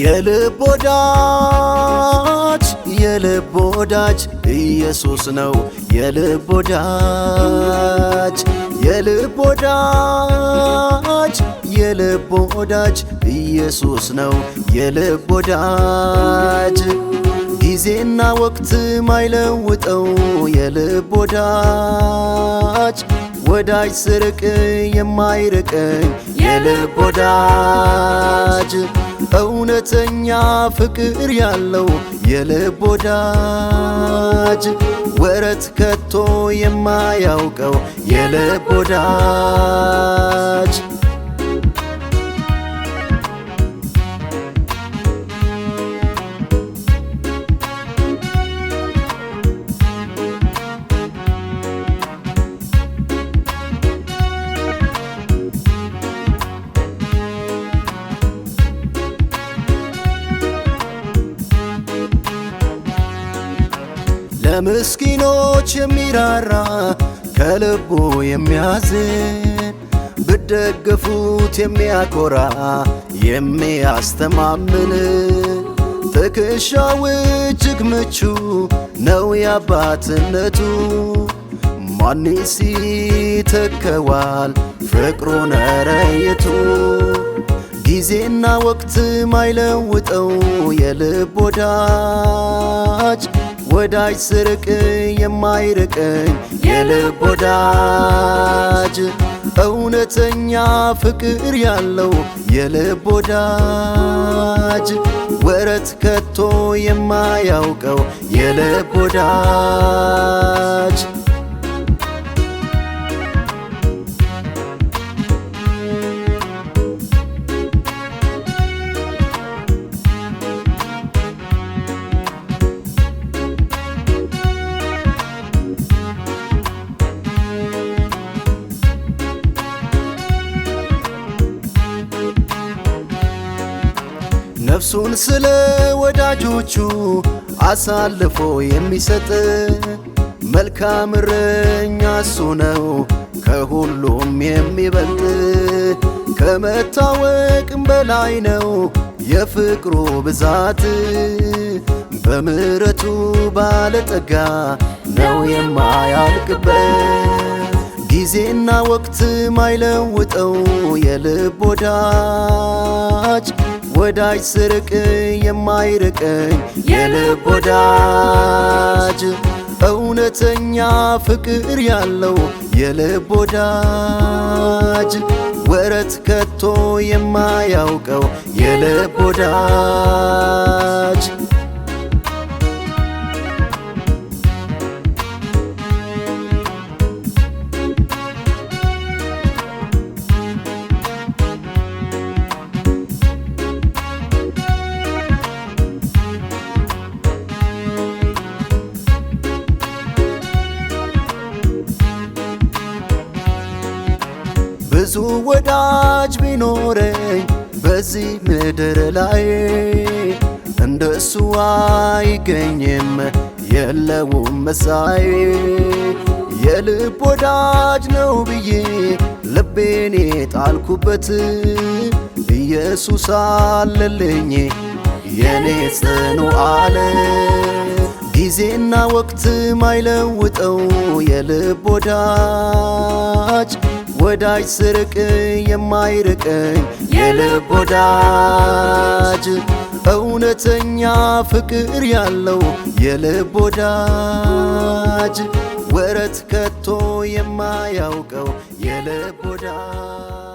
የልብ ወዳጅ ኢየሱስ ነው። የልብ ወዳጅ ኢየሱስ ነው። የልብ ወዳጅ ጊዜና ወቅት ማይለውጠው የልብ ወዳጅ ስርቅ የማይርቀኝ የልብ ወዳጅ እውነተኛ ፍቅር ያለው የልብ ወዳጅ ወረት ከቶ የማያውቀው የልብ ወዳጅ ለምስኪኖች የሚራራ ከልቡ የሚያዝን ብትደግፉት የሚያኮራ የሚያስተማምን ትከሻው እጅግ ምቹ ነው የአባትነቱ ማንስ ይተከዋል ፍቅሩን ረየቱ ጊዜና ወቅት ማይለውጠው የልብ ወዳጅ ስርቅ የማይርቀኝ የልብ ወዳጅ እውነተኛ ፍቅር ያለው የልብ ወዳጅ ወረት ከቶ የማያውቀው የልብ ወዳጅ ነፍሱን ስለ ወዳጆቹ አሳልፎ የሚሰጥ መልካም እረኛ እሱ ነው ከሁሉም የሚበልጥ ከመታወቅም በላይ ነው የፍቅሩ ብዛት በምሕረቱ ባለጠጋ ነው የማያልቅበት ጊዜና ወቅት ማይለውጠው የልብ ወዳጅ ስርቅ የማይርቀኝ የልብ ወዳጅ እውነተኛ ፍቅር ያለው የልብ ወዳጅ ወረት ከቶ የማያውቀው የልብ ወዳጅ ብዙ ወዳጅ ቢኖረኝ በዚህ ምድር ላይ እንደሱ አይገኝም የለውም መሳይ የልብ ወዳጅ ነው ብዬ ልቤን ጣልኩበት ኢየሱስ አለልኝ የኔ ጽኑ አለ ጊዜና ወቅት ማይለውጠው የልብ ወዳጅ ስርቅ የማይርቀኝ የልብ ወዳጅ እውነተኛ ፍቅር ያለው የልብ ወዳጅ ወረት ከቶ የማያውቀው የልብ ወዳጅ